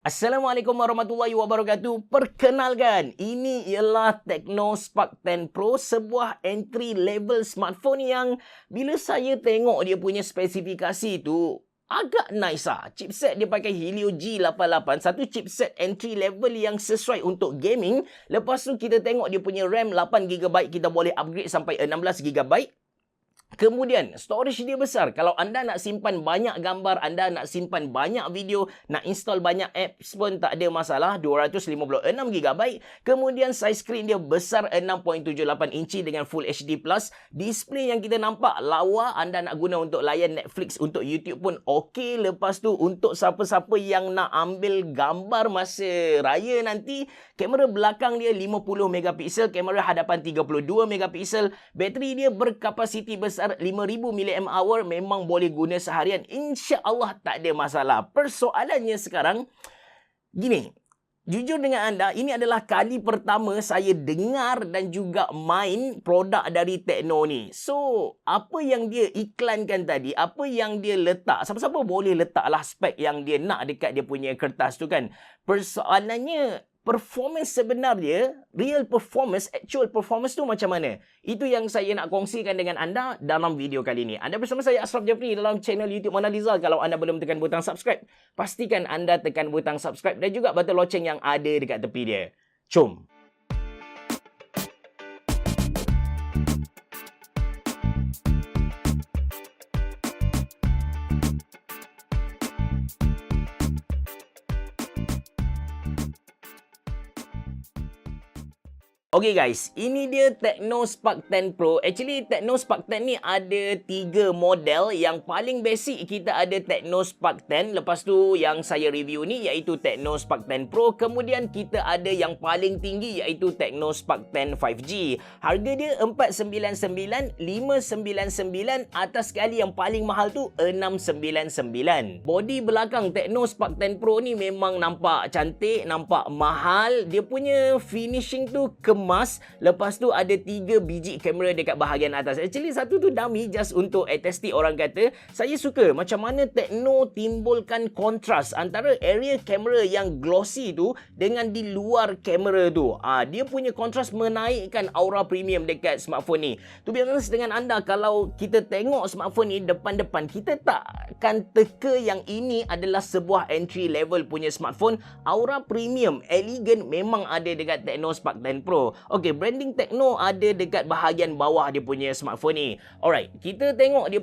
Assalamualaikum warahmatullahi wabarakatuh. Perkenalkan, ini ialah Tecno Spark 10 Pro, sebuah entry level smartphone yang bila saya tengok dia punya spesifikasi tu agak nice lah. Chipset dia pakai Helio G88, satu chipset entry level yang sesuai untuk gaming. Lepas tu kita tengok dia punya RAM 8GB, kita boleh upgrade sampai 16GB. Kemudian, storage dia besar. Kalau anda nak simpan banyak gambar, anda nak simpan banyak video, nak install banyak apps pun tak ada masalah. 256GB. Kemudian, size screen dia besar 6.78 inci dengan Full HD+. Display yang kita nampak lawa. Anda nak guna untuk layan Netflix, untuk YouTube pun okey. Lepas tu, untuk siapa-siapa yang nak ambil gambar masa raya nanti, kamera belakang dia 50MP, kamera hadapan 32MP. Bateri dia berkapasiti besar 5000 mAh, memang boleh guna seharian. InsyaAllah tak ada masalah. Persoalannya sekarang, gini, jujur dengan anda, ini adalah kali pertama saya dengar dan juga main produk dari Tecno ni. So, apa yang dia iklankan tadi, apa yang dia letak, siapa-siapa boleh letaklah spek yang dia nak dekat dia punya kertas tu kan. Persoalannya, performance sebenarnya, real performance, actual performance tu macam mana? Itu yang saya nak kongsikan dengan anda dalam video kali ini. Anda bersama saya Ashraf Jafri dalam channel YouTube Mona Lisa. Kalau anda belum tekan butang subscribe, pastikan anda tekan butang subscribe dan juga butang loceng yang ada dekat tepi dia. Jom! Okay guys, ini dia Tecno Spark 10 Pro. Actually, Tecno Spark 10 ni ada 3 model. Yang paling basic kita ada Tecno Spark 10. Lepas tu yang saya review ni iaitu Tecno Spark 10 Pro. Kemudian kita ada yang paling tinggi iaitu Tecno Spark 10 5G. Harga dia 499, 599, atas sekali yang paling mahal tu 699. Body belakang Tecno Spark 10 Pro ni memang nampak cantik, nampak mahal. Dia punya finishing tu kemas. Lepas tu ada 3 biji kamera dekat bahagian atas. Actually satu tu dummy, just untuk aesthetic orang kata. Saya suka macam mana Tecno timbulkan kontras antara area kamera yang glossy tu dengan di luar kamera tu. Dia punya kontras menaikkan aura premium dekat smartphone ni. To be honest dengan anda, kalau kita tengok smartphone ni depan-depan, kita tak akan teka yang ini adalah sebuah entry level punya smartphone. Aura premium, elegan memang ada dekat Tecno Spark 10 Pro. Okey, branding Tecno ada dekat bahagian bawah dia punya smartphone ni. Alright, kita tengok dia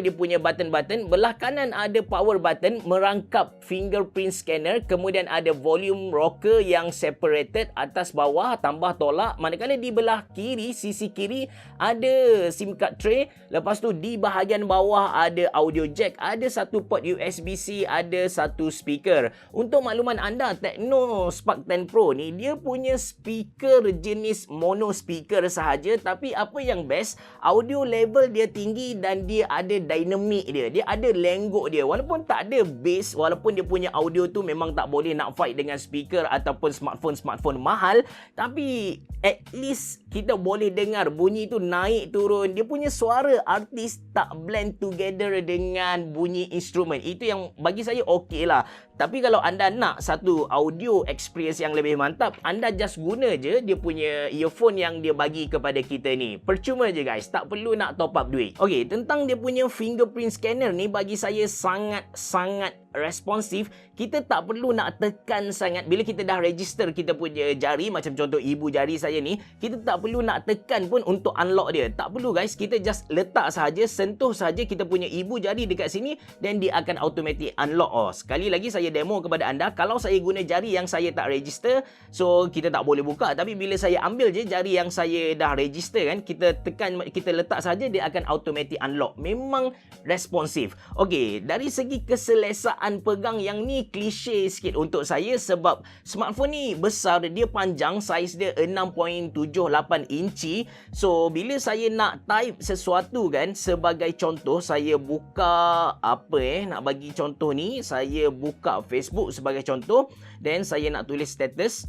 punya button-button. Belah kanan ada power button merangkap fingerprint scanner, kemudian ada volume rocker yang separated atas bawah tambah tolak. Manakala di belah kiri, sisi kiri ada SIM card tray. Lepas tu di bahagian bawah ada audio jack, ada satu port USB-C, ada satu speaker. Untuk makluman anda, Tecno Spark 10 Pro ni dia punya speaker jenis mono speaker sahaja, tapi apa yang best, audio level dia tinggi dan dia ada dynamic dia. Dia ada lenggok dia. Walaupun tak ada bass, walaupun dia punya audio tu memang tak boleh nak fight dengan speaker ataupun smartphone mahal, tapi at least kita boleh dengar bunyi tu naik turun. Dia punya suara artis tak blend together dengan bunyi instrumen. Itu yang bagi saya okey lah. Tapi kalau anda nak satu audio experience yang lebih mantap, anda just guna je dia punya earphone yang dia bagi kepada kita ni. Percuma je guys, tak perlu nak top up duit. Okey, tentang dia punya fingerprint scanner ni bagi saya sangat-sangat responsif. Kita tak perlu nak tekan sangat. Bila kita dah register kita punya jari, macam contoh ibu jari saya ni, kita tak perlu nak tekan pun untuk unlock dia. Tak perlu guys, kita just letak sahaja, sentuh sahaja kita punya ibu jari dekat sini dan dia akan automatic unlock. Sekali lagi saya demo kepada anda, kalau saya guna jari yang saya tak register, so kita tak boleh buka. Tapi bila saya ambil je jari yang saya dah register kan, kita tekan, kita letak saja, dia akan automatic unlock. Memang responsif. Okey, dari segi keselesaan pegang, yang ni klise sikit untuk saya sebab smartphone ni besar, dia panjang, saiz dia 6.78 inci. So bila saya nak type sesuatu kan, sebagai contoh saya buka nak bagi contoh ni, saya buka Facebook sebagai contoh, then saya nak tulis status.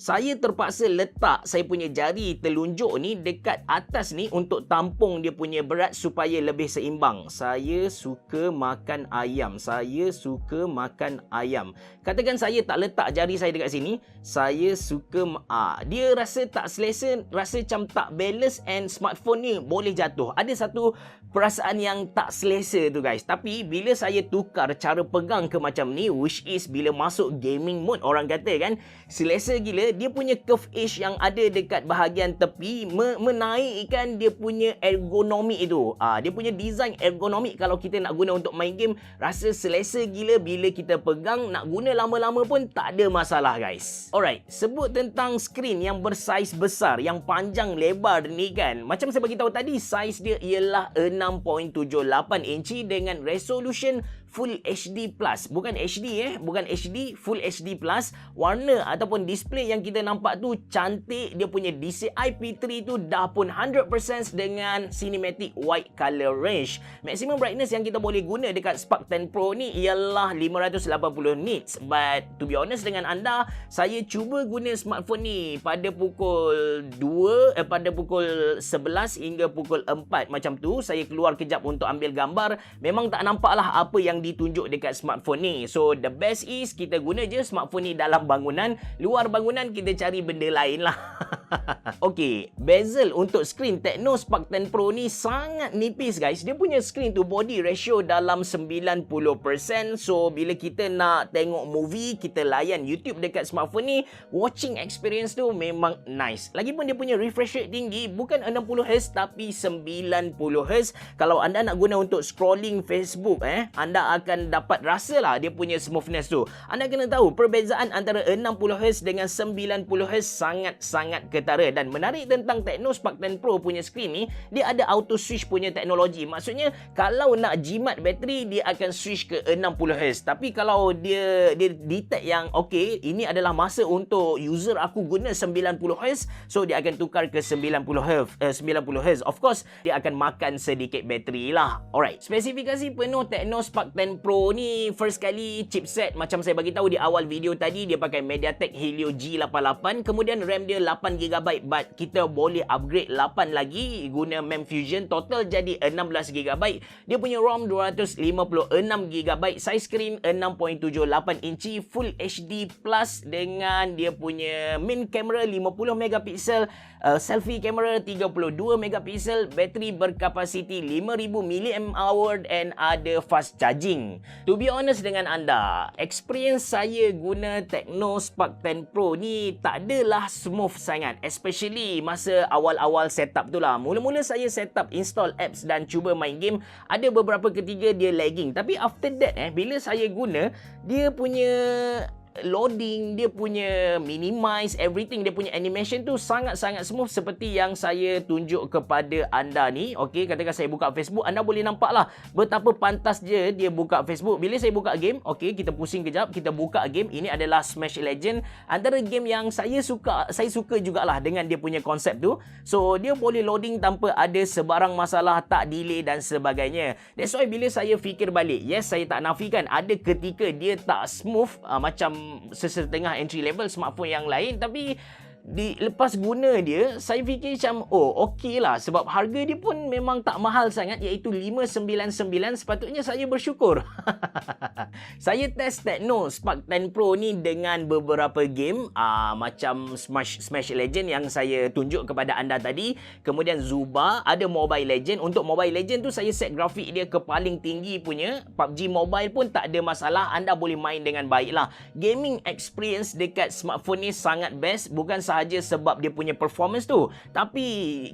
Saya terpaksa letak saya punya jari telunjuk ni dekat atas ni untuk tampung dia punya berat supaya lebih seimbang. Saya suka makan ayam. Saya suka makan ayam. Katakan saya tak letak jari saya dekat sini, saya suka dia rasa tak selesa, rasa macam tak balance and smartphone ni boleh jatuh. Ada satu perasaan yang tak selesa tu guys. Tapi bila saya tukar cara pegang ke macam ni, which is bila masuk gaming mode, orang kata kan selesa gila. Dia punya curve edge yang ada dekat bahagian tepi menaikkan dia punya ergonomik itu. Dia punya design ergonomik kalau kita nak guna untuk main game, rasa selesa gila bila kita pegang, nak guna lama-lama pun tak ada masalah guys. Alright, sebut tentang skrin yang bersaiz besar, yang panjang lebar ni kan. Macam saya bagi tahu tadi, saiz dia ialah 6.78 inci dengan resolution Full HD Plus. Bukan HD bukan HD, Full HD Plus. Warna ataupun display yang kita nampak tu cantik. Dia punya DCI P3 tu dah pun 100% dengan Cinematic Wide Color Range. Maximum brightness yang kita boleh guna dekat Spark 10 Pro ni ialah 580 nits. But to be honest dengan anda, saya cuba guna smartphone ni pada pukul 2, pada pukul 11 hingga pukul 4 macam tu. Saya keluar kejap untuk ambil gambar. Memang tak nampak lah apa yang ditunjuk dekat smartphone ni. So the best is kita guna je smartphone ni dalam bangunan. Luar bangunan kita cari benda lain lah. Okay, bezel untuk skrin Tecno Spark 10 Pro ni sangat nipis guys. Dia punya skrin tu body ratio dalam 90%. So bila kita nak tengok movie, kita layan YouTube dekat smartphone ni, watching experience tu memang nice. Lagipun dia punya refresh rate tinggi, bukan 60Hz tapi 90Hz. Kalau anda nak guna untuk scrolling Facebook, anda akan dapat rasa lah dia punya smoothness tu. Anda kena tahu perbezaan antara 60Hz dengan 90Hz sangat-sangat ketara. Dan menarik tentang Tecno Spark 10 Pro punya skrin ni, dia ada auto switch punya teknologi. Maksudnya kalau nak jimat bateri, dia akan switch ke 60Hz. Tapi kalau dia detect yang okay, ini adalah masa untuk user aku guna 90Hz, so dia akan tukar ke 90Hz. Of course, dia akan makan sedikit bateri lah. Alright, spesifikasi penuh Tecno Spark 10 Pro ni, first kali chipset macam saya bagi tahu di awal video tadi, dia pakai MediaTek Helio G88, kemudian RAM dia 8GB, but kita boleh upgrade 8 lagi guna MEMS Fusion, total jadi 16GB. Dia punya ROM 256GB, size screen 6.78 inci Full HD Plus dengan dia punya main camera 50MP, selfie camera 32MP, bateri berkapasiti 5000mAh and ada fast charging. To be honest dengan anda, experience saya guna Tecno Spark 10 Pro ni tak adalah smooth sangat, especially masa awal-awal setup tu lah. Mula-mula saya setup, install apps dan cuba main game, ada beberapa ketika dia lagging. Tapi after that bila saya guna, dia punya loading, dia punya minimize everything, dia punya animation tu sangat-sangat smooth seperti yang saya tunjuk kepada anda ni. Okey, katakan saya buka Facebook, anda boleh nampak lah betapa pantas je dia buka Facebook. Bila saya buka game, okey, kita pusing kejap, kita buka game. Ini adalah Smash Legend, antara game yang saya suka jugalah dengan dia punya konsep tu. So dia boleh loading tanpa ada sebarang masalah, tak delay dan sebagainya. That's why bila saya fikir balik, yes, saya tak nafikan ada ketika dia tak smooth macam sesetengah entry level smartphone yang lain, tapi lepas guna dia, saya fikir macam okey lah, sebab harga dia pun memang tak mahal sangat, iaitu 599. Sepatutnya saya bersyukur. Saya test Tecno Spark 10 Pro ni dengan beberapa game, macam Smash Legend yang saya tunjuk kepada anda tadi, kemudian Zuba, ada Mobile Legend. Untuk Mobile Legend tu saya set grafik dia ke paling tinggi punya. PUBG Mobile pun tak ada masalah, anda boleh main dengan baik lah. Gaming experience dekat smartphone ni sangat best, bukan sahaja sebab dia punya performance tu, tapi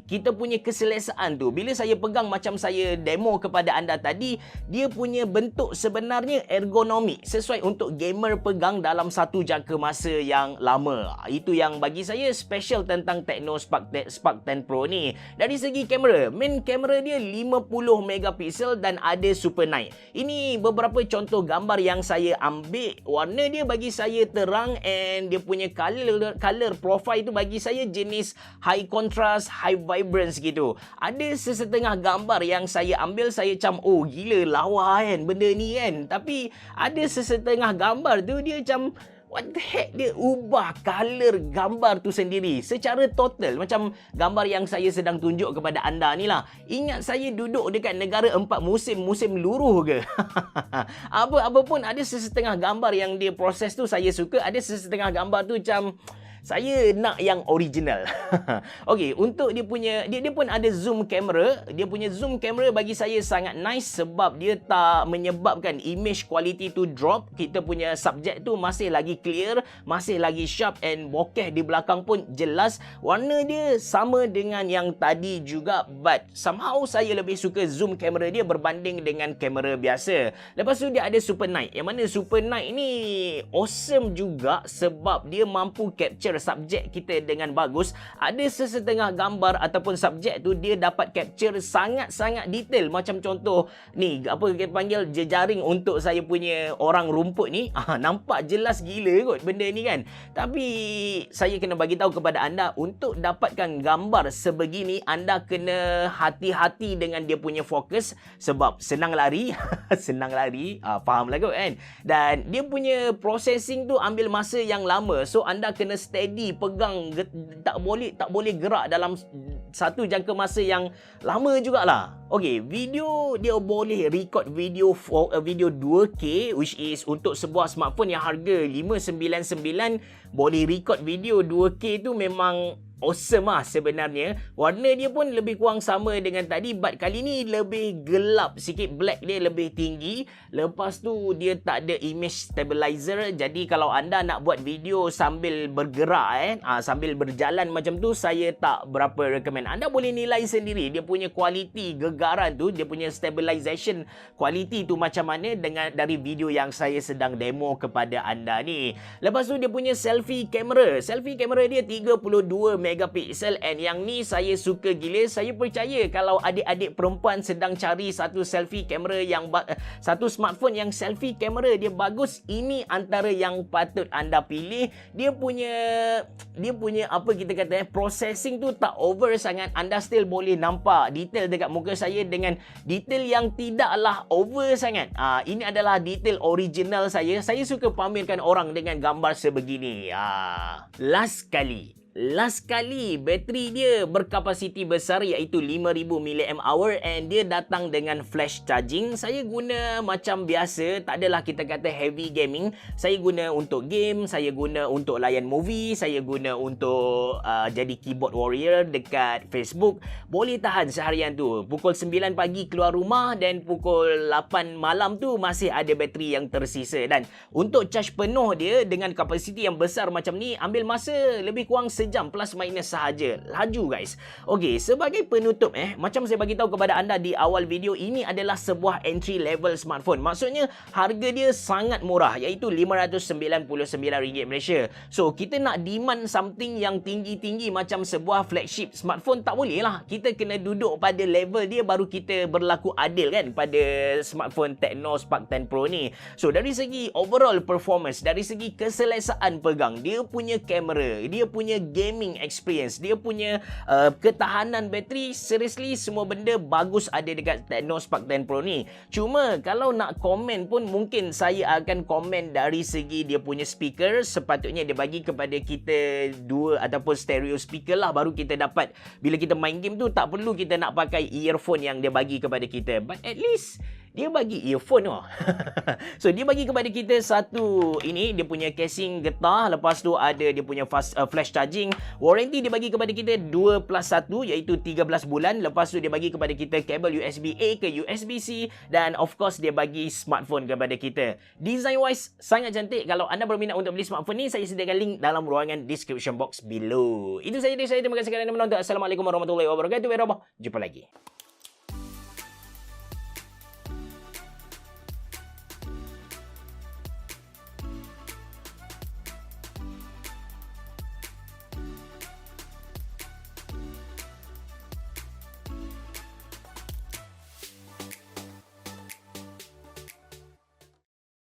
kita punya keselesaan tu. Bila saya pegang macam saya demo kepada anda tadi, dia punya bentuk sebenarnya ergonomik, sesuai untuk gamer pegang dalam satu jangka masa yang lama. Itu yang bagi saya special tentang Tecno Spark 10 Pro ni. Dari segi kamera, main kamera dia 50MP dan ada super night. Ini beberapa contoh gambar yang saya ambil. Warna dia bagi saya terang, and dia punya color profile tu bagi saya jenis high contrast, high vibrance gitu. Ada sesetengah gambar yang saya ambil, saya macam gila lawa kan benda ni kan. Tapi ada sesetengah gambar tu dia macam what the heck, dia ubah color gambar tu sendiri secara total. Macam gambar yang saya sedang tunjuk kepada anda ni lah. Ingat saya duduk dekat negara 4 musim, musim luruh ke? Apa pun ada sesetengah gambar yang dia proses tu saya suka, ada sesetengah gambar tu macam saya nak yang original. Okey, untuk dia pun ada zoom camera. Dia punya zoom camera bagi saya sangat nice sebab dia tak menyebabkan image quality tu drop. Kita punya subjek tu masih lagi clear, masih lagi sharp, and bokeh di belakang pun jelas. Warna dia sama dengan yang tadi juga, but somehow saya lebih suka zoom camera dia berbanding dengan kamera biasa. Lepas tu dia ada super night. Yang mana super night ni awesome juga sebab dia mampu capture subjek kita dengan bagus. Ada sesetengah gambar ataupun subjek tu dia dapat capture sangat-sangat detail. Macam contoh ni, apa kita panggil, jejaring untuk saya punya orang rumput ni. Nampak jelas gila kot benda ni kan. Tapi saya kena bagi tahu kepada anda, untuk dapatkan gambar sebegini anda kena hati-hati dengan dia punya fokus sebab senang lari. Senang lari, faham lah kot kan. Dan dia punya processing tu ambil masa yang lama. So anda kena steady, pegang, tak boleh gerak dalam satu jangka masa yang lama jugalah. Okey, video dia boleh record video 2K, which is untuk sebuah smartphone yang harga 599 boleh record video 2K tu memang awesome lah sebenarnya. Warna dia pun lebih kurang sama dengan tadi, but kali ni lebih gelap sikit, black dia lebih tinggi. Lepas tu dia tak ada image stabilizer. Jadi kalau anda nak buat video sambil bergerak sambil berjalan macam tu, saya tak berapa recommend. Anda boleh nilai sendiri dia punya kualiti gegaran tu, dia punya stabilization quality tu macam mana dari video yang saya sedang demo kepada anda ni. Lepas tu dia punya selfie camera. Selfie camera dia 32 megapiksel, and yang ni saya suka gila. Saya percaya kalau adik-adik perempuan sedang cari satu selfie kamera yang satu smartphone yang selfie kamera dia bagus, ini antara yang patut anda pilih. Dia punya apa kita kata processing tu tak over sangat. Anda still boleh nampak detail dekat muka saya dengan detail yang tidaklah over sangat. Ini adalah detail original saya. Saya suka pamerkan orang dengan gambar sebegini. Last kali bateri dia berkapasiti besar iaitu 5000 mAh, and dia datang dengan flash charging. Saya guna macam biasa, tak adalah kita kata heavy gaming. Saya guna untuk game, saya guna untuk layan movie, saya guna untuk jadi keyboard warrior dekat Facebook. Boleh tahan seharian tu. Pukul 9 pagi keluar rumah dan pukul 8 malam tu masih ada bateri yang tersisa. Dan untuk charge penuh dia dengan kapasiti yang besar macam ni ambil masa lebih kurang sejam plus minus sahaja. Laju guys. Okey, sebagai penutup macam saya bagi tahu kepada anda di awal video, ini adalah sebuah entry level smartphone. Maksudnya harga dia sangat murah iaitu RM599 Malaysia. So kita nak demand something yang tinggi-tinggi macam sebuah flagship smartphone tak boleh lah. Kita kena duduk pada level dia baru kita berlaku adil kan pada smartphone Tecno Spark 10 Pro ni. So dari segi overall performance, dari segi keselesaan pegang, dia punya kamera, dia punya gaming experience, dia punya ketahanan bateri, seriously semua benda bagus ada dekat Tecno Spark 10 Pro ni. Cuma kalau nak komen pun mungkin saya akan komen dari segi dia punya speaker. Sepatutnya dia bagi kepada kita dua ataupun stereo speaker lah, baru kita dapat bila kita main game tu tak perlu kita nak pakai earphone yang dia bagi kepada kita. But at least dia bagi earphone So dia bagi kepada kita satu ini, dia punya casing getah. Lepas tu ada dia punya flash charging. Warranty dia bagi kepada kita 2+1 iaitu 13 bulan. Lepas tu dia bagi kepada kita kabel USB-A ke USB-C, dan of course dia bagi smartphone kepada kita. Design wise sangat cantik. Kalau anda berminat untuk beli smartphone ni, saya sediakan link dalam ruangan description box below. Itu saja dari saya. Terima kasih kerana menonton. Assalamualaikum warahmatullahi wabarakatuh. Jumpa lagi.